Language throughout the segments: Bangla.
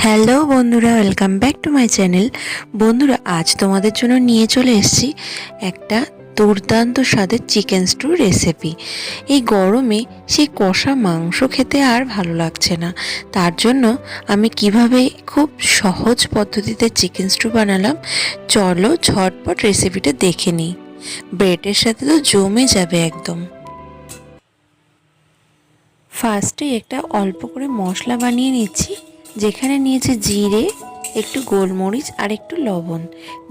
হ্যালো বন্ধুরা, welcome back to my channel. বন্ধুরা, আজ তোমাদের জন্য নিয়ে চলে এসেছি একটা দুর্দান্ত স্বাদের চিকেন স্টু রেসিপি। এই গরমে সেই কষা মাংস খেতে আর ভালো লাগছে না, তার জন্য আমি কিভাবে খুব সহজ পদ্ধতিতে চিকেন স্টু বানালাম, চলো ঝটপট রেসিপিটা দেখে নিই। ব্রেডের সাথে তো জমে যাবে একদম। ফার্স্টে একটা অল্প করে মশলা বানিয়ে নিচ্ছি, যেখানে নিয়েছি জিরে, একটু গোলমরিচ আর একটু লবণ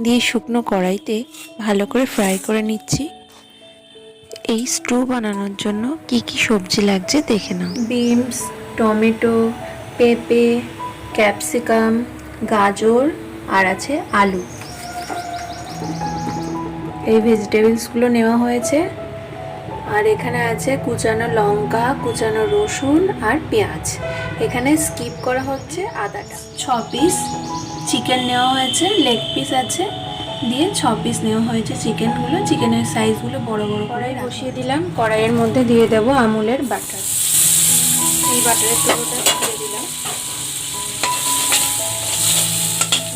দিয়ে শুকনো কড়াইতে ভালো করে ফ্রাই করে নিচ্ছি। এই স্টু বানানোর জন্য কি কি সবজি লাগছে দেখে নাও। বিনস, টমেটো, পেঁপে, ক্যাপসিকাম, গাজর আর আছে আলু। এই ভেজিটেবলসগুলো নেওয়া হয়েছে। আর এখানে আছে কুচানো লঙ্কা, কুচানো রসুন আর পেঁয়াজ। এখানে স্কিপ করা হচ্ছে আদাটা। 6 পিস চিকেন নেওয়া হয়েছে, লেগ পিস আছে, দিয়ে 6 পিস নেওয়া হয়েছে চিকেনগুলো। চিকেনের সাইজগুলো বড় বড় কড়াই বসিয়ে দিলাম। কড়াইয়ের মধ্যে দিয়ে দেব আমুলের বাটার। এই বাটারের টুকরোটা ছেড়ে দিলাম।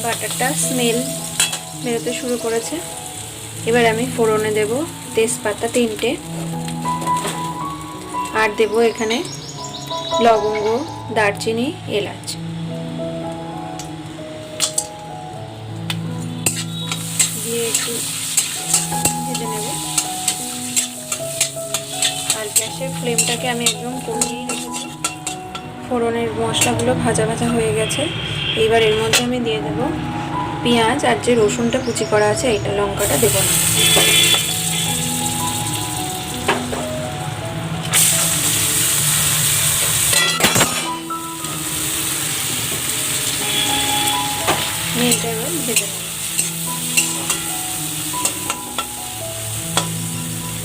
বাটারটা স্মেল বেরোতে শুরু করেছে। এবার আমি ফোড়নে দেব তেজপাতা 3টে, আর দেব এখানে লবঙ্গ, দারচিনি, এলাচ। দিয়ে একটু ভেজে নেব। আর গ্যাসের ফ্লেমটাকে আমি একদম কমিয়েই রেখেছি। ফোড়নের মশলাগুলো ভাজা ভাজা হয়ে গেছে। এইবার এর মধ্যে আমি দিয়ে দেব পেঁয়াজ আর যে রসুনটা কুচি করা আছে, এটা লঙ্কাটা দেব না। এটা এবার ভেজে নেব।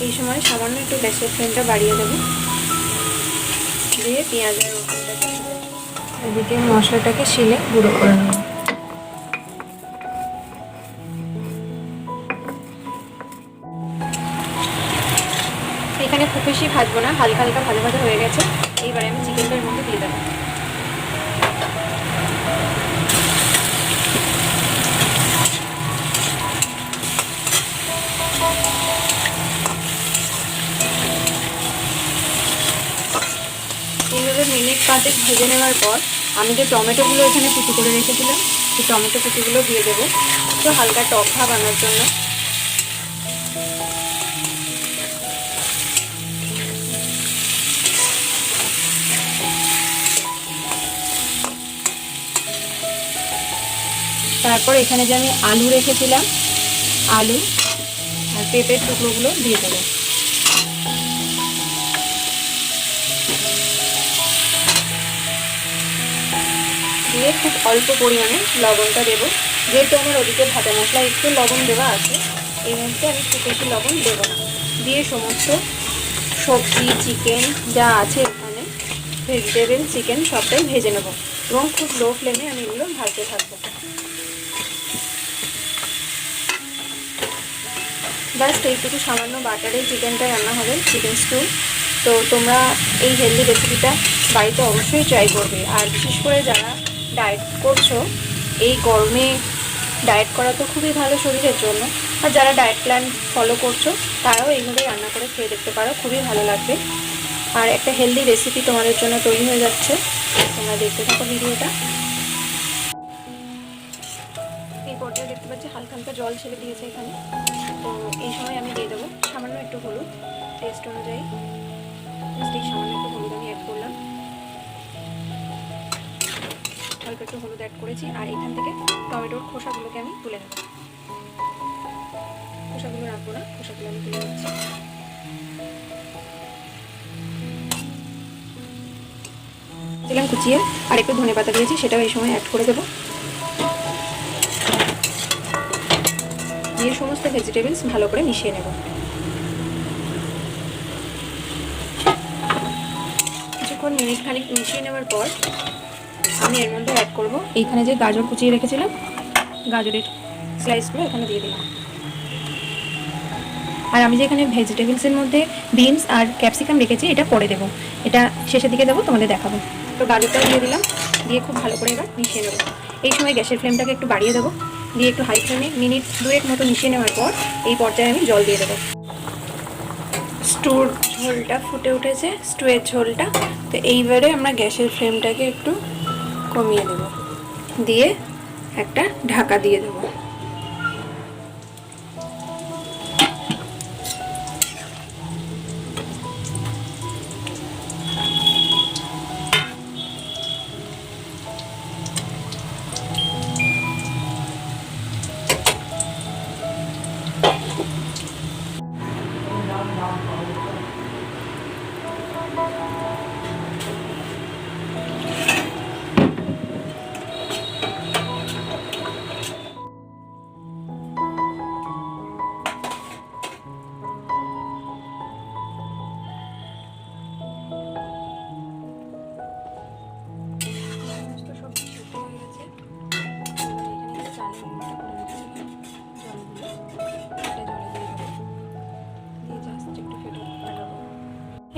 এই সময় সামান্য একটু গ্যাসের ফ্লেমটা বাড়িয়ে দেবো, দিয়ে পেঁয়াজ আর রসুনটাকে এদিকে মশলাটাকে শিলে গুঁড়ো করে নেব। এখানে খুব বেশি ভাজবো না, হালকা হালকা ভাজা ভাজা হয়ে গেছে। এইবারে আমি চিকেনটার মধ্যে দিয়ে দেবো। এইভাবে মিনিট 5 ভেজে নেওয়ার পর আমি যে টমেটোগুলো এখানে কুচি করে রেখেছিলাম, সেই টমেটো কুচিগুলো দিয়ে দেবো, একটু হালকা টক ভাব আনার জন্য। তারপর এখানে যে আমি আলু রেখেছিলাম, আলু আর পেঁপের টুকরোগুলো দিয়ে দেবো। দিয়ে খুব অল্প পরিমাণে লবণটা দেবো। যেহেতু আমার ওদিকে ভাজা মশলা একটু লবণ দেওয়া আছে, এই মধ্যে আমি খুব বেশি লবণ দেবো না। দিয়ে সমস্ত সবজি, চিকেন যা আছে এখানে, ভেজিটেবল চিকেন সবটাই ভেজে নেবো এবং খুব লো ফ্লেমে আমি এগুলো ভাজতে থাকবো। জাস্ট এইটুকু সামান্য বাটারেই চিকেনটা রান্না হবে, চিকেন স্টু। তো তোমরা এই হেলদি রেসিপিটা বাড়িতে অবশ্যই ট্রাই করবে। আর বিশেষ করে যারা ডায়েট করছো, এই গরমে ডায়েট করা তো খুবই ভালো শরীরের জন্য। আর যারা ডায়েট প্ল্যান ফলো করছো, তারাও এইভাবে রান্না করে খেয়ে দেখতে পারো, খুবই ভালো লাগবে। আর একটা হেলদি রেসিপি তোমাদের জন্য তৈরি হয়ে যাচ্ছে। তোমরা দেখতে থাকো ভিডিওটা। এই পর্যায়ে দেখতে পাচ্ছি হালকা হালকা জল ছেড়ে দিয়েছে এখানে। তো এই সময় আমি দিয়ে দেবো সামান্য একটু হলুদ, টেস্ট অনুযায়ী। এই সামান্য একটু হলুদ আমি অ্যাড করলাম, হালকা একটু হলুদ অ্যাড করেছি। আর এখান থেকে টমেটোর খোসাগুলোকে আমি তুলে নেব। খোসাগুলো রাখবো না, খোসাগুলো আমি তুলে নিচ্ছি। দিলাম কুচিয়ে, আর একটু ধনে পাতা দিয়েছি, সেটাও এই সময় অ্যাড করে দেবো। দিয়ে সমস্ত ভেজিটেবলস ভালো করে মিশিয়ে নেব। কিছুক্ষণ মিনিট খানিক মিশিয়ে নেওয়ার পর আমি এর মধ্যে অ্যাড করব এইখানে যে গাজর কুচিয়ে রেখেছিলাম, গাজরের স্লাইসগুলো এখানে দিয়ে দিলাম। আর আমি যে এখানে ভেজিটেবলসের মধ্যে বিনস আর ক্যাপসিকাম রেখেছি, এটা পরে দেবো, এটা শেষের দিকে দেবো, তোমাদের দেখাবো। তো গাজরটাও দিয়ে দিলাম, দিয়ে খুব ভালো করে এবার মিশিয়ে নেবো। এই সময় গ্যাসের ফ্লেমটাকে একটু বাড়িয়ে দেবো, দিয়ে একটু হাই ফ্লেমে মিনিট 2 মতো মিশিয়ে নেওয়ার পর এই পর্যায়ে আমি জল দিয়ে দেবো। স্টুর ঝোলটা ফুটে উঠেছে, স্টুয়ের ঝোলটা। তো এইবারে আমরা গ্যাসের ফ্লেমটাকে একটু কমিয়ে দেবো, দিয়ে একটা ঢাকা দিয়ে দেবো।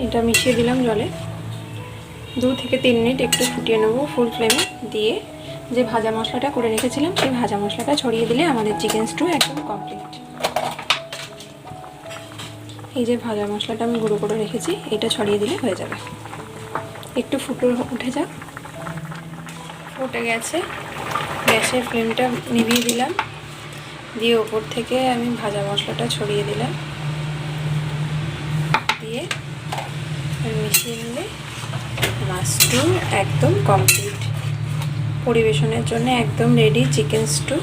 এটা মিশিয়ে দিলাম জলে, 2 থেকে 3 মিনিট একটু ফুটিয়ে নেব ফুল ফ্লেমে। দিয়ে যে ভাজা মশলাটা করে রেখেছিলাম সেই ভাজা মশলাটা ছড়িয়ে দিলে আমাদের চিকেন স্টু একদম কমপ্লিট। এই যে ভাজা মশলাটা আমি গুঁড়ো করে রেখেছি, এটা ছড়িয়ে দিলে হয়ে যাবে। একটু উঠে যাক, ফুটে গেছে, গ্যাসের ফ্লেমটা নিভিয়ে দিলাম, দিয়ে ওপর থেকে আমি ভাজা মশলাটা ছড়িয়ে দিলাম, দিয়ে মিশিয়ে নিলে আমার স্টু একদম কমপ্লিট। পরিবেশনের জন্য একদম রেডি চিকেন স্টু।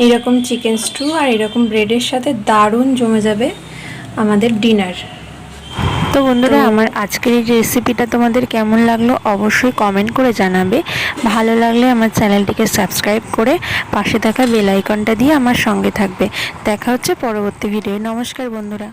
এইরকম চিকেন স্টু আর এরকম ব্রেডের সাথে দারুণ জমে যাবে আমাদের ডিনার। তো বন্ধুরা, আমার আজকের এই রেসিপিটা তোমাদের কেমন লাগলো অবশ্যই কমেন্ট করে জানাবে। ভালো লাগলে আমার চ্যানেলটিকে সাবস্ক্রাইব করে পাশে থাকা বেল আইকনটা দিয়ে আমার সঙ্গে থাকবে। দেখা হচ্ছে পরবর্তী ভিডিও। নমস্কার বন্ধুরা।